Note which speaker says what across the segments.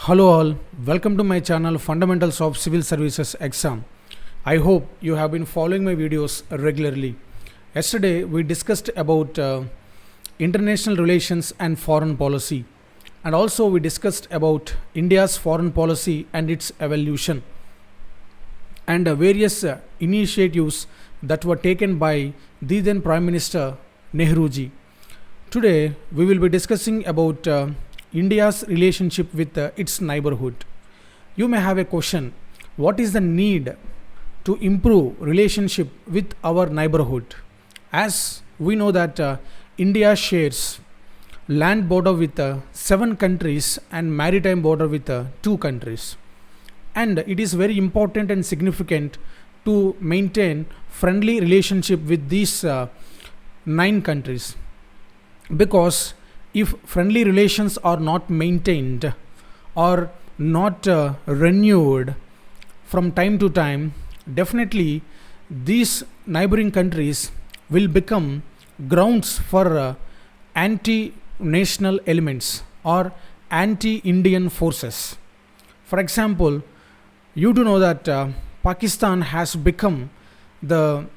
Speaker 1: Hello all, welcome to my channel Fundamentals of Civil Services Exam. I hope you have been following my videos regularly. Yesterday we discussed about international relations and foreign policy, and also we discussed about India's foreign policy and its evolution and various initiatives that were taken by the then Prime Minister Nehruji. Today we will be discussing about India's relationship with its neighborhood. You may have a question: what is the need to improve relationship with our neighborhood? As we know that India shares land border with 7 countries and maritime border with 2 countries, and it is very important and significant to maintain friendly relationship with these 9 countries, because if friendly relations are not maintained or not renewed from time to time, definitely these neighboring countries will become grounds for anti-national elements or anti-Indian forces. For example, you do know that Pakistan has become the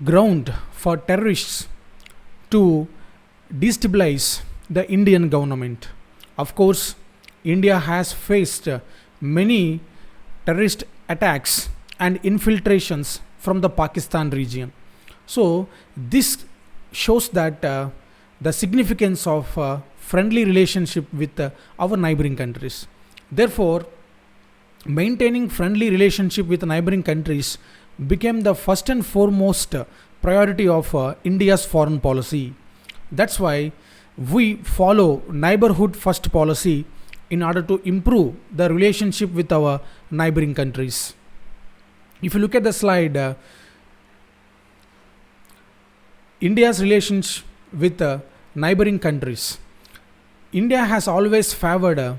Speaker 1: ground for terrorists to destabilize the Indian government. Of course, India has faced many terrorist attacks and infiltrations from the Pakistan region. So, this shows that the significance of friendly relationship with our neighboring countries. Therefore, maintaining friendly relationship with neighboring countries became the first and foremost priority of India's foreign policy. That's why we follow neighborhood first policy in order to improve the relationship with our neighboring countries. If you look at the slide, India's relations with neighboring countries. India has always favored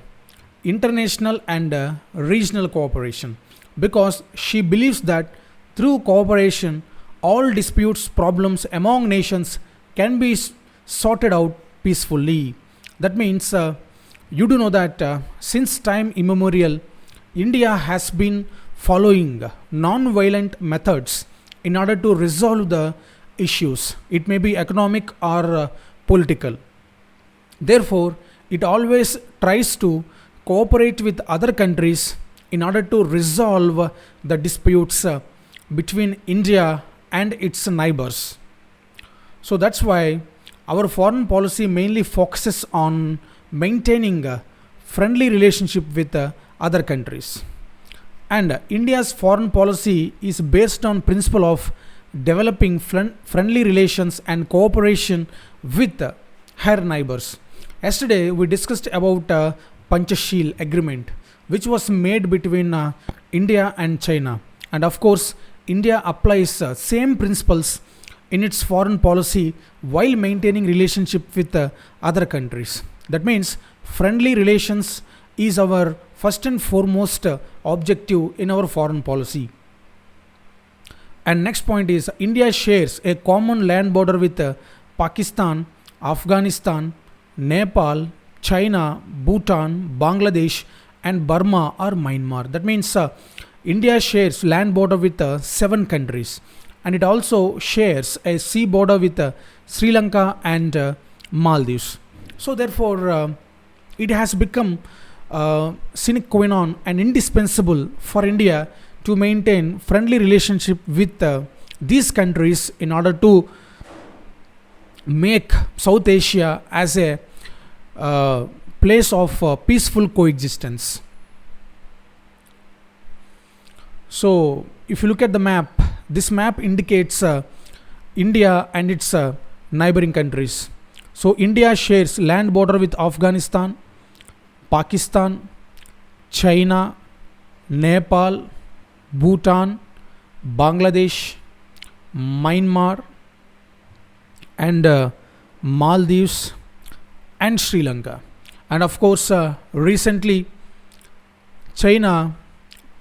Speaker 1: international and regional cooperation, because she believes that through cooperation all disputes, problems among nations can be sorted out peacefully. That means you do know that since time immemorial, India has been following non-violent methods in order to resolve the issues. It may be economic or political. Therefore, it always tries to cooperate with other countries in order to resolve the disputes between India and its neighbors. So that's why our foreign policy mainly focuses on maintaining a friendly relationship with other countries. And India's foreign policy is based on principle of developing friendly relations and cooperation with her neighbors. Yesterday we discussed about Panchashil agreement, which was made between India and China. And of course, India applies same principles in its foreign policy while maintaining relationship with other countries. That means friendly relations is our first and foremost objective in our foreign policy. And next point is India shares a common land border with Pakistan, Afghanistan, Nepal, China, Bhutan, Bangladesh, and Burma or Myanmar. That means India shares land border with 7 countries, and it also shares a sea border with Sri Lanka and Maldives. So therefore, it has become sine qua non and indispensable for India to maintain friendly relationship with these countries in order to make South Asia as a place of peaceful coexistence. So if you look at the map, this map indicates India and its neighboring countries. So India shares land border with Afghanistan, Pakistan, China, Nepal, Bhutan, Bangladesh, Myanmar, and Maldives and Sri Lanka. And of course, recently China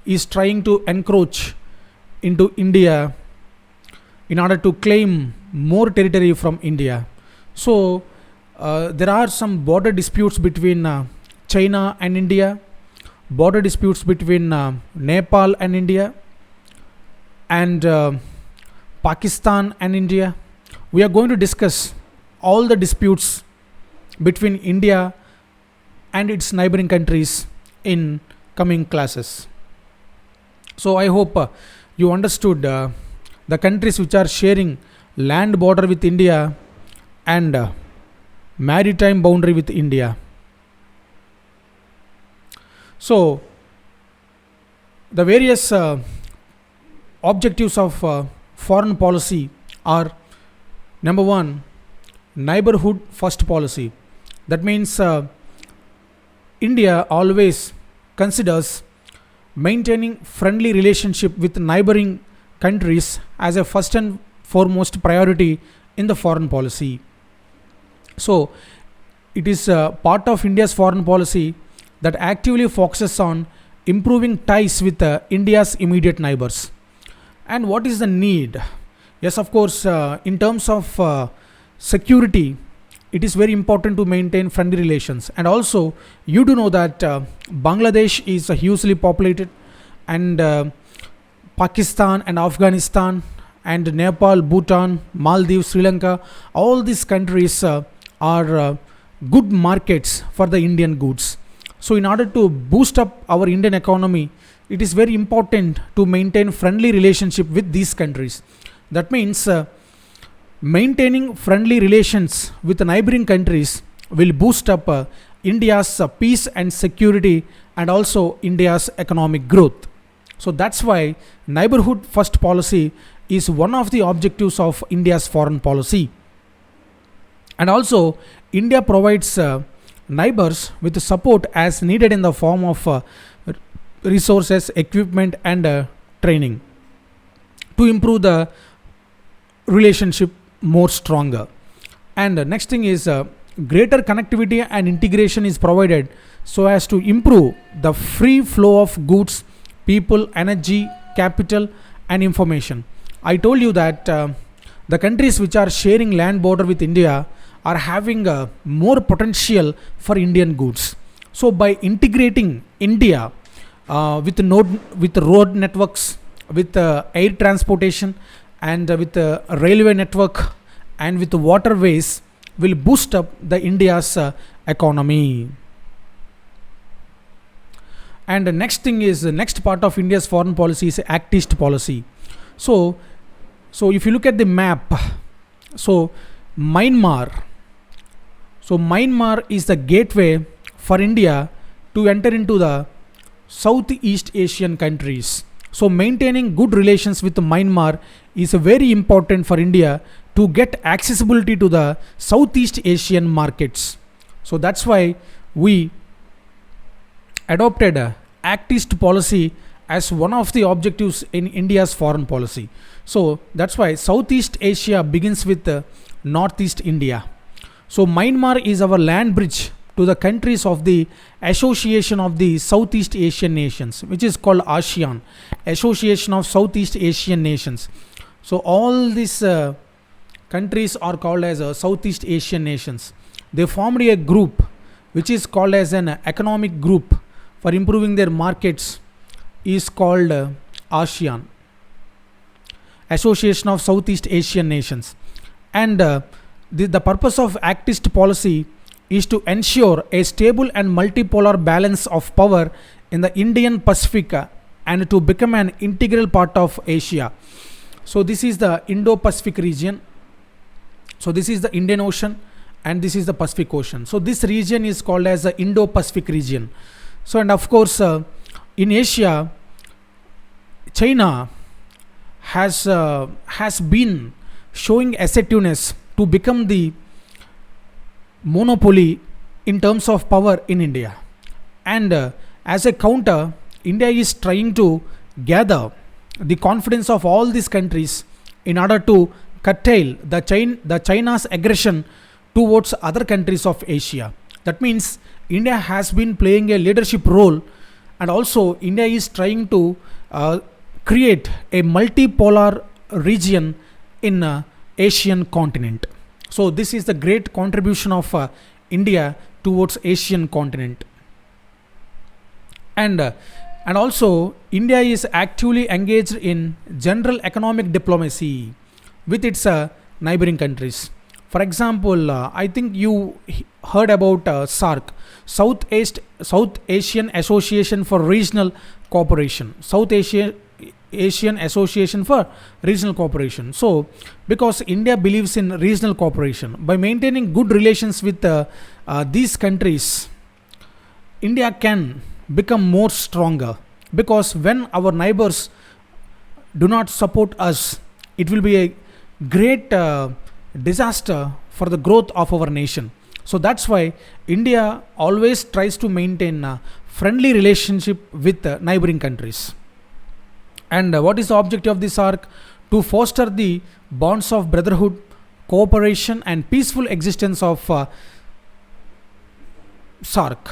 Speaker 1: is trying to encroach into India in order to claim more territory from India. So there are some border disputes between China and India, border disputes between Nepal and India, and Pakistan and India. We are going to discuss all the disputes between India and its neighboring countries in coming classes. So I hope you understood the countries which are sharing land border with India and maritime boundary with India. So the various objectives of foreign policy are: number one, neighborhood first policy. That means India always considers maintaining friendly relationship with neighboring countries as a first and foremost priority in the foreign policy. So it is part of India's foreign policy that actively focuses on improving ties with India's immediate neighbors. And what is the need? Yes, of course, in terms of security, it is very important to maintain friendly relations. And also, you do know that Bangladesh is hugely populated, and Pakistan and Afghanistan and Nepal, Bhutan, Maldives, Sri Lanka, all these countries are good markets for the Indian goods. So in order to boost up our Indian economy, it is very important to maintain friendly relationship with these countries. That means maintaining friendly relations with the neighboring countries will boost up India's peace and security, and also India's economic growth. So that's why neighborhood first policy is one of the objectives of India's foreign policy. And also India provides neighbors with the support as needed in the form of resources, equipment, and training to improve the relationship more stronger. And next thing is greater connectivity and integration is provided so as to improve the free flow of goods, people, energy, capital, and information. I told you that the countries which are sharing land border with India are having more potential for Indian goods. So by integrating India with road networks, with air transportation, and with railway network, and with waterways, will boost up the India's economy. And the next thing is, the next part of India's foreign policy is Act East policy. So if you look at the map, so Myanmar is the gateway for India to enter into the Southeast Asian countries. So maintaining good relations with Myanmar is very important for India to get accessibility to the Southeast Asian markets. So that's why we adopted Act East policy as one of the objectives in India's foreign policy. So that's why Southeast Asia begins with Northeast India. So Myanmar is our land bridge to the countries of the Association of the Southeast Asian Nations, which is called ASEAN, Association of Southeast Asian Nations. So all these countries are called as Southeast Asian nations. They formed a group which is called as an economic group for improving their markets, is called ASEAN, Association of Southeast Asian Nations. And the purpose of Act East policy is to ensure a stable and multipolar balance of power in the Indian Pacific and to become an integral part of Asia. So this is the Indo-Pacific region. So this is the Indian Ocean, and this is the Pacific Ocean. So this region is called as the Indo-Pacific region. So, and of course in Asia, China has been showing assertiveness to become the monopoly in terms of power in India. And as a counter, India is trying to gather the confidence of all these countries in order to curtail the China's aggression towards other countries of Asia. That means India has been playing a leadership role, and also India is trying to create a multipolar region in Asian continent. So this is the great contribution of India towards Asian continent. and and also India is actively engaged in general economic diplomacy with its neighboring countries. For example, I think you heard about SARC, South Asian Association for Regional Cooperation, Asian Association for Regional Cooperation. So because India believes in regional cooperation, by maintaining good relations with these countries, India can become more stronger, because when our neighbors do not support us, it will be a great disaster for the growth of our nation. So that's why India always tries to maintain a friendly relationship with neighboring countries. And what is the objective of this arc? To foster the bonds of brotherhood, cooperation and peaceful existence of SARC.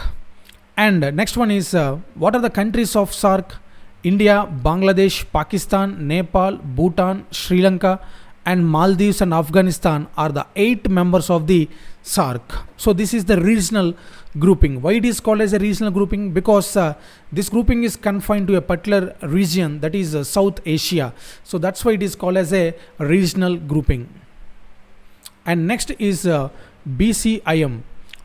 Speaker 1: And next one is what are the countries of SARC? India, Bangladesh, Pakistan, Nepal, Bhutan, Sri Lanka, and Maldives and Afghanistan are the 8 members of the SARC. So this is the regional grouping. Why it is called as a regional grouping? Because this grouping is confined to a particular region, that is South Asia. So that's why it is called as a regional grouping. And next is BCIM.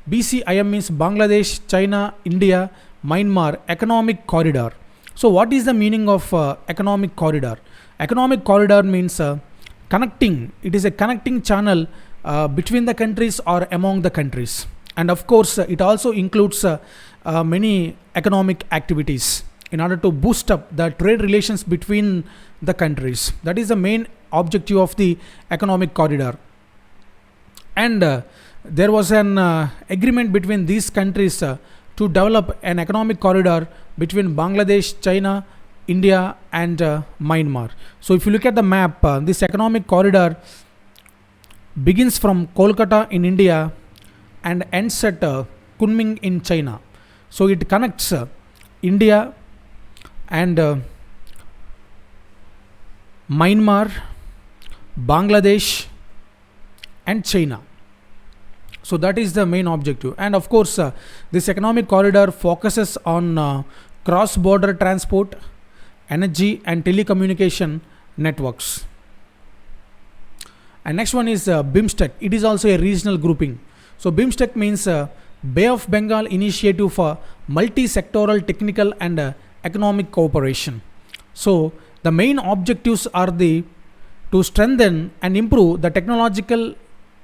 Speaker 1: BCIM means Bangladesh, China, India, Myanmar Economic Corridor. So what is the meaning of economic corridor? Economic corridor means connecting. It is a connecting channel between the countries or among the countries. And of course, it also includes many economic activities in order to boost up the trade relations between the countries. That is the main objective of the economic corridor. And there was an agreement between these countries to develop an economic corridor between Bangladesh, China, India and Myanmar. So if you look at the map, this economic corridor begins from Kolkata in India and ends at Kunming in China. So it connects India and Myanmar, Bangladesh and China. So that is the main objective. And of course, this economic corridor focuses on cross-border transport, energy and telecommunication networks. And next one is BIMSTEC. It is also a regional grouping. So BIMSTEC means Bay of Bengal Initiative for Multi-Sectoral Technical and Economic Cooperation. So the main objectives are to strengthen and improve the technological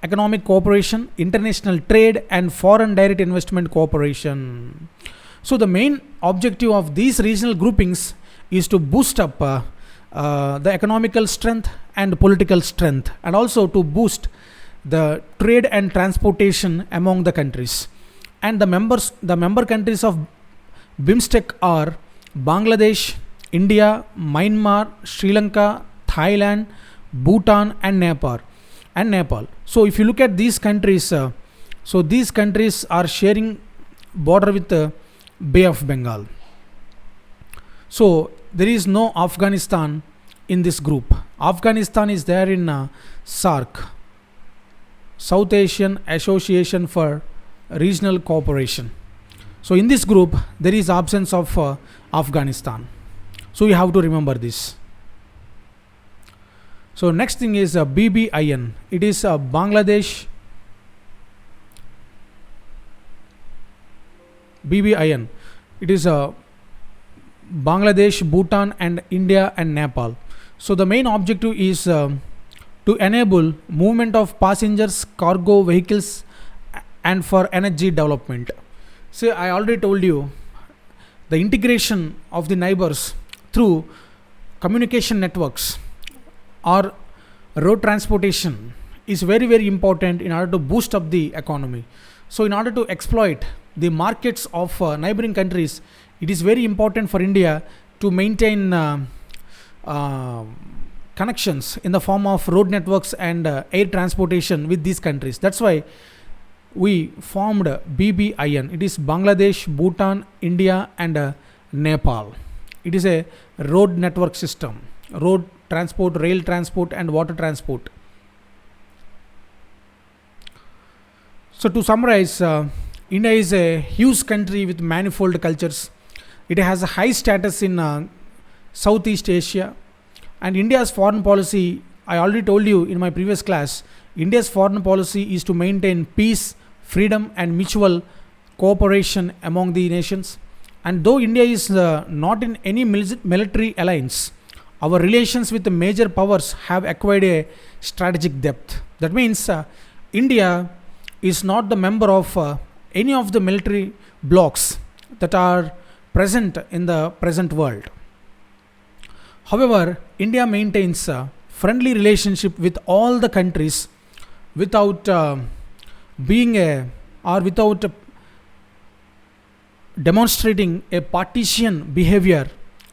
Speaker 1: economic cooperation, international trade and foreign direct investment cooperation. So the main objective of these regional groupings is to boost up the economical strength and political strength, and also to boost the trade and transportation among the countries. And the member countries of BIMSTEC are Bangladesh, India, Myanmar, Sri Lanka, Thailand, Bhutan and Nepal. So if you look at these countries, so these countries are sharing border with the Bay of Bengal. So there is no Afghanistan in this group. Afghanistan is there in SARC, South Asian Association for Regional Cooperation. So in this group there is absence of Afghanistan. So you have to remember this. So next thing is BBIN. It is Bangladesh. BBIN. It is Bangladesh, Bhutan and India and Nepal. So the main objective is to enable movement of passengers, cargo vehicles and for energy development. So I already told you the integration of the neighbors through communication networks or road transportation is very important in order to boost up the economy. So in order to exploit the markets of neighboring countries, it is very important for India to maintain connections in the form of road networks and air transportation with these countries. That's why we formed BBIN. It is Bangladesh, Bhutan, India and Nepal. It is a road network system, road transport, rail transport and water transport. So to summarize, India is a huge country with manifold cultures, It has a high status in Southeast Asia. And India's foreign policy, I already told you in my previous class, India's foreign policy is to maintain peace, freedom, and mutual cooperation among the nations. And though India is not in any military alliance, our relations with the major powers have acquired a strategic depth. That means India is not the member of any of the military blocs that are present in the present world. However, India maintains a friendly relationship with all the countries without being a or without demonstrating a partisan behavior.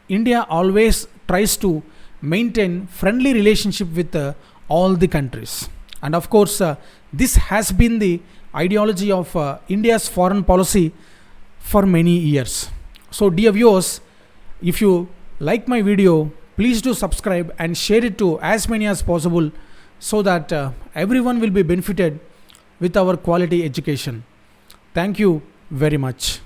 Speaker 1: India always tries to maintain friendly relationship with all the countries. And of course, this has been the ideology of India's foreign policy for many years. So dear viewers, if you like my video, please do subscribe and share it to as many as possible, so that everyone will be benefited with our quality education. Thank you very much.